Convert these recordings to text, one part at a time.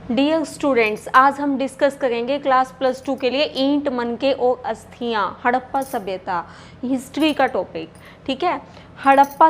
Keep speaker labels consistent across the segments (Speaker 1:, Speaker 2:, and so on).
Speaker 1: Dear students, आज हम discuss करेंगे क्लास +2 के लिए ईंट, मनके और अस्थियां, हड़प्पा सभ्यता, हिस्ट्री का टॉपिक। ठीक है। हड़प्पा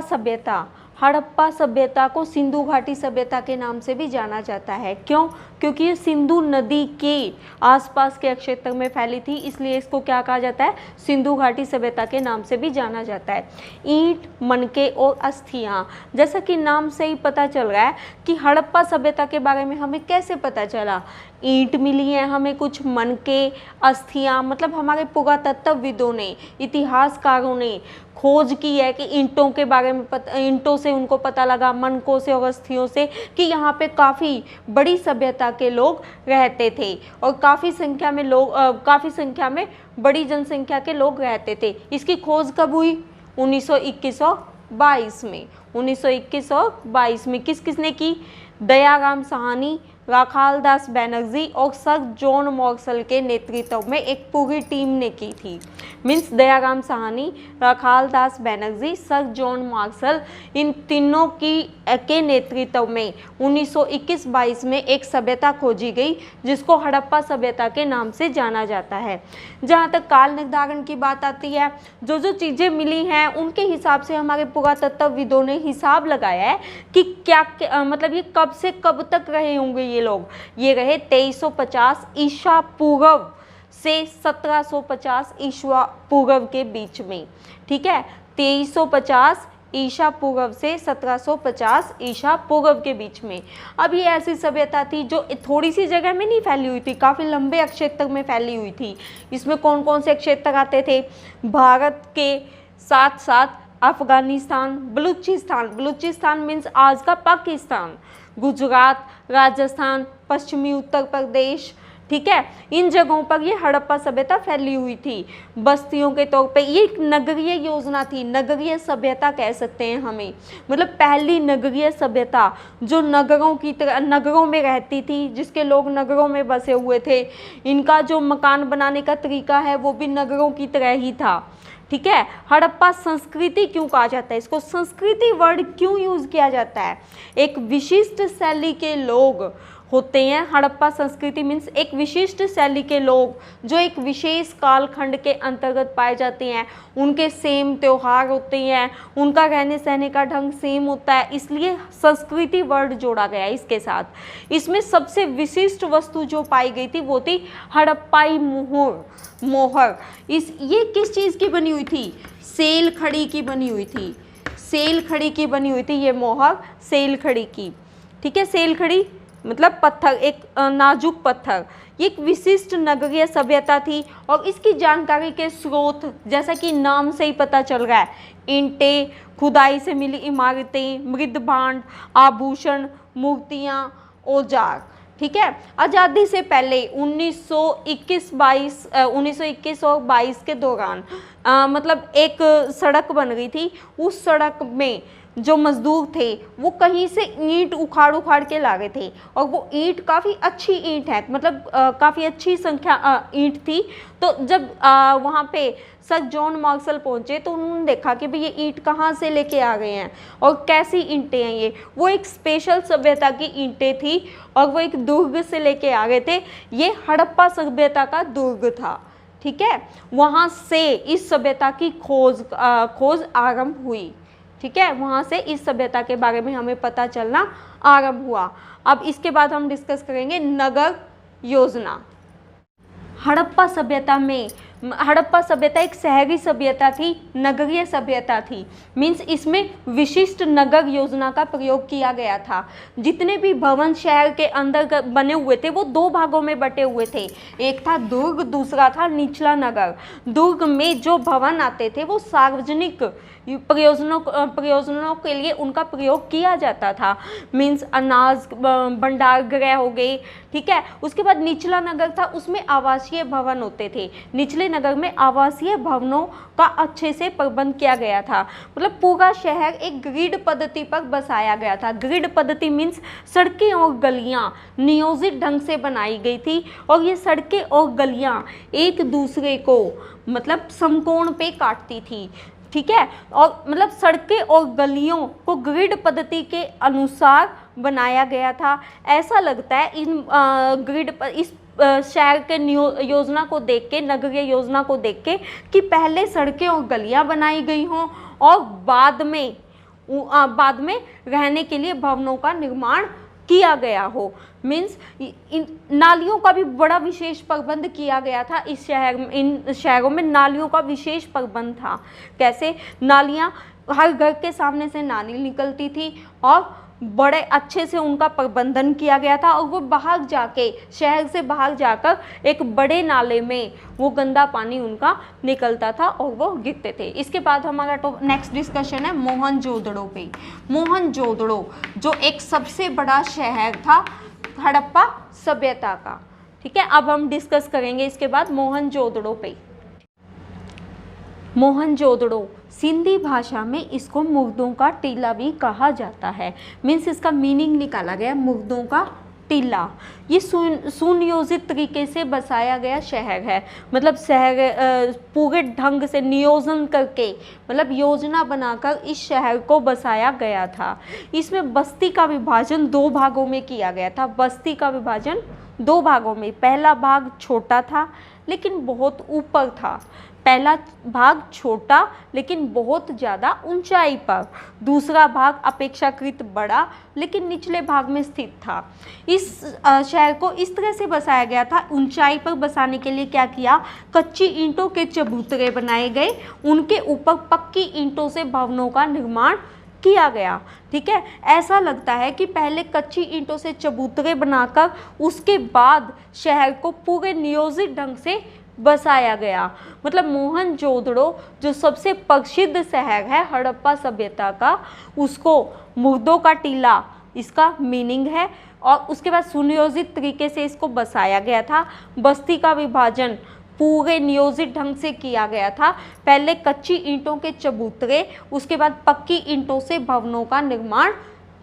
Speaker 1: सभ्यता को सिंधु घाटी सभ्यता के नाम से भी जाना जाता है। क्यों? क्योंकि ये सिंधु नदी के आसपास के क्षेत्र में फैली थी, इसलिए इसको क्या कहा जाता है? सिंधु घाटी सभ्यता के नाम से भी जाना जाता है। ईंट, मनके और अस्थियां, जैसा कि नाम से ही पता चल रहा है कि हड़प्पा सभ्यता के बारे में हमें कैसे पता चला। ईंट मिली है हमें, कुछ मनके, अस्थियां, मतलब हमारे पुरातत्वविदों ने, इतिहासकारों ने खोज की है कि ईंटों के बारे में ईंटों से उनको पता लगा, मनकों से और अस्थियों से, कि यहाँ पे काफ़ी बड़ी सभ्यता के लोग रहते थे और काफ़ी संख्या में बड़ी जनसंख्या के लोग रहते थे। इसकी खोज कब हुई? 1921-22 में। 1921 में किसने की? दयाराम साहनी, राखाल दास बनर्जी और सर जॉन मॉर्सल के नेतृत्व में एक पूरी टीम ने की थी। मीन्स दयाराम साहनी, राखाल दास बनर्जी, सर जॉन मॉर्सल, इन तीनों के नेतृत्व में 1921-22 में एक सभ्यता खोजी गई जिसको हड़प्पा सभ्यता के नाम से जाना जाता है। जहाँ तक काल निर्धारण की बात आती है, जो जो चीज़ें मिली हैं उनके हिसाब से हमारे पुरातत्वविदों ने हिसाब लगाया है कि क्या मतलब ये कब से कब तक रहे होंगे ये लोग। ये रहे 2350 ईसा पूर्व से 1750 ईसा पूर्व के बीच में। ठीक है। 2350 ईसा पूर्व से 1750 ईसा पूर्व के बीच में। अब ये ऐसी सभ्यता थी जो थोड़ी सी जगह में नहीं फैली हुई थी, काफ़ी लंबे क्षेत्र में फैली हुई थी। इसमें कौन कौन से क्षेत्र आते थे? भारत के साथ साथ अफगानिस्तान, बलूचिस्तान मीन्स आज का पाकिस्तान, गुजरात, राजस्थान, पश्चिमी उत्तर प्रदेश। ठीक है। इन जगहों पर ये हड़प्पा सभ्यता फैली हुई थी बस्तियों के तौर पे। ये एक नगरीय योजना थी, नगरीय सभ्यता कह सकते हैं हमें। मतलब पहली नगरीय सभ्यता जो नगरों में रहती थी, जिसके लोग नगरों में बसे हुए थे। इनका जो मकान बनाने का तरीका है वो भी नगरों की तरह ही था। ठीक है। हड़प्पा संस्कृति क्यों कहा जाता है? इसको संस्कृति वर्ड क्यों यूज किया जाता है? एक विशिष्ट शैली के लोग होते हैं। हड़प्पा संस्कृति मीन्स एक विशिष्ट शैली के लोग जो एक विशेष कालखंड के अंतर्गत पाए जाते हैं। उनके सेम त्योहार होते हैं, उनका रहने सहने का ढंग सेम होता है, इसलिए संस्कृति वर्ड जोड़ा गया है इसके साथ। इसमें सबसे विशिष्ट वस्तु जो पाई गई थी वो थी हड़प्पाई मोहर। ये किस चीज़ की बनी हुई थी? सेल खड़ी की बनी हुई थी। सेल खड़ी की बनी हुई थी ये मोहर, सेल खड़ी की। ठीक है। सेल खड़ी मतलब पत्थर, एक नाजुक पत्थर। ये एक विशिष्ट नगरीय सभ्यता थी और इसकी जानकारी के स्रोत, जैसा कि नाम से ही पता चल रहा है, ईंटें, खुदाई से मिली इमारतें, मृद भांड, आभूषण, मूर्तियाँ, औजार। ठीक है। आज़ादी से पहले 1921 और 22 के दौरान मतलब एक सड़क बन गई थी। उस सड़क में जो मजदूर थे वो कहीं से ईंट उखाड़ के ला गए थे और वो ईंट काफ़ी अच्छी ईंट है, मतलब काफ़ी अच्छी संख्या ईंट थी। तो जब वहाँ पे सर जॉन मॉर्सल पहुँचे तो उन्होंने देखा कि भाई ये ईंट कहाँ से लेके आ गए हैं और कैसी ईंटें हैं ये। वो एक स्पेशल सभ्यता की ईंटें थी और वो एक दुर्ग से लेके आ गए थे। ये हड़प्पा सभ्यता का दुर्ग था। ठीक है। वहाँ से इस सभ्यता की खोज आरंभ हुई। ठीक है। वहाँ से इस सभ्यता के बारे में हमें पता चलना आरंभ हुआ। अब इसके बाद हम डिस्कस करेंगे नगर योजना। हड़प्पा सभ्यता एक शहरी सभ्यता थी, नगरीय सभ्यता थी। मीन्स इसमें विशिष्ट नगर योजना का प्रयोग किया गया था। जितने भी भवन शहर के अंदर बने हुए थे वो दो भागों में बटे हुए थे। एक था दुर्ग, दूसरा था निचला नगर। दुर्ग में जो भवन आते थे वो सार्वजनिक प्रयोजनों के लिए उनका प्रयोग किया जाता था। मीन्स अनाज भंडार गृह हो गए। ठीक है। उसके बाद निचला नगर था, उसमें आवासीय भवन होते थे। निचले नगर में आवासीय भवनों का अच्छे से प्रबंध किया गया था। मतलब पूरा शहर एक ग्रिड पद्धति पर बसाया गया था। ग्रिड पद्धति मीन्स सड़कें और गलियां नियोजित ढंग से बनाई गई थी और ये सड़कें और गलियां एक दूसरे को मतलब समकोण पे काटती थी। ठीक है। और मतलब सड़कें और गलियों को ग्रिड पद्धति के अनुसार बनाया गया था। ऐसा लगता है इन ग्रिड पर, इस शहर के योजना को देख के, नगरीय योजना को देख के, कि पहले सड़कें और गलियां बनाई गई हों और बाद में रहने के लिए भवनों का निर्माण किया गया हो। मीन्स नालियों का भी बड़ा विशेष प्रबंध किया गया था इस शहर में। इन शहरों में नालियों का विशेष प्रबंध था। कैसे? नालियां, हर घर के सामने से नाली निकलती थी और बड़े अच्छे से उनका प्रबंधन किया गया था, और वो बाहर जाके, शहर से बाहर जाकर एक बड़े नाले में वो गंदा पानी उनका निकलता था और वो गिरते थे। इसके बाद हमारा नेक्स्ट डिस्कशन है मोहनजोदड़ो पे। मोहनजोदड़ो जो एक सबसे बड़ा शहर था हड़प्पा सभ्यता का। ठीक है, अब हम डिस्कस करेंगे इसके बाद मोहनजोदड़ो पे। मोहनजोदड़ो सिंधी भाषा में इसको मुर्दों का टीला भी कहा जाता है। मीन्स इसका मीनिंग निकाला गया मुर्दों का टीला। ये सुनियोजित तरीके से बसाया गया शहर है। मतलब शहर पूरे ढंग से नियोजन करके, मतलब योजना बनाकर इस शहर को बसाया गया था। इसमें बस्ती का विभाजन 2 भागों में किया गया था। बस्ती का विभाजन 2 भागों में। पहला भाग छोटा था लेकिन बहुत ऊपर था। पहला भाग छोटा लेकिन बहुत ज़्यादा ऊंचाई पर। दूसरा भाग अपेक्षाकृत बड़ा लेकिन निचले भाग में स्थित था। इस शहर को इस तरह से बसाया गया था। ऊंचाई पर बसाने के लिए क्या किया? कच्ची ईंटों के चबूतरे बनाए गए, उनके ऊपर पक्की ईंटों से भवनों का निर्माण किया गया। ठीक है, ऐसा लगता है कि पहले कच्ची ईंटों से चबूतरे बनाकर उसके बाद शहर को पूरे नियोजित ढंग से बसाया गया। मतलब मोहनजोदड़ो जो सबसे प्रसिद्ध शहर है हड़प्पा सभ्यता का, उसको मुर्दों का टीला इसका मीनिंग है। और उसके बाद सुनियोजित तरीके से इसको बसाया गया था। बस्ती का विभाजन पूरे नियोजित ढंग से किया गया था। पहले कच्ची ईंटों के चबूतरे, उसके बाद पक्की ईंटों से भवनों का निर्माण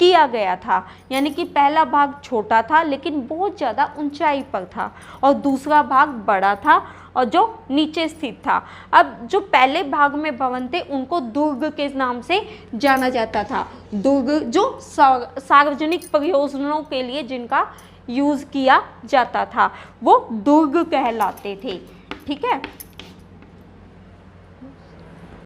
Speaker 1: किया गया था। यानी कि पहला भाग छोटा था लेकिन बहुत ज़्यादा ऊंचाई पर था, और दूसरा भाग बड़ा था और जो नीचे स्थित था। अब जो पहले भाग में भवन थे उनको दुर्ग के नाम से जाना जाता था। दुर्ग जो सार्वजनिक परियोजनाओं के लिए जिनका यूज़ किया जाता था वो दुर्ग कहलाते थे। ठीक है,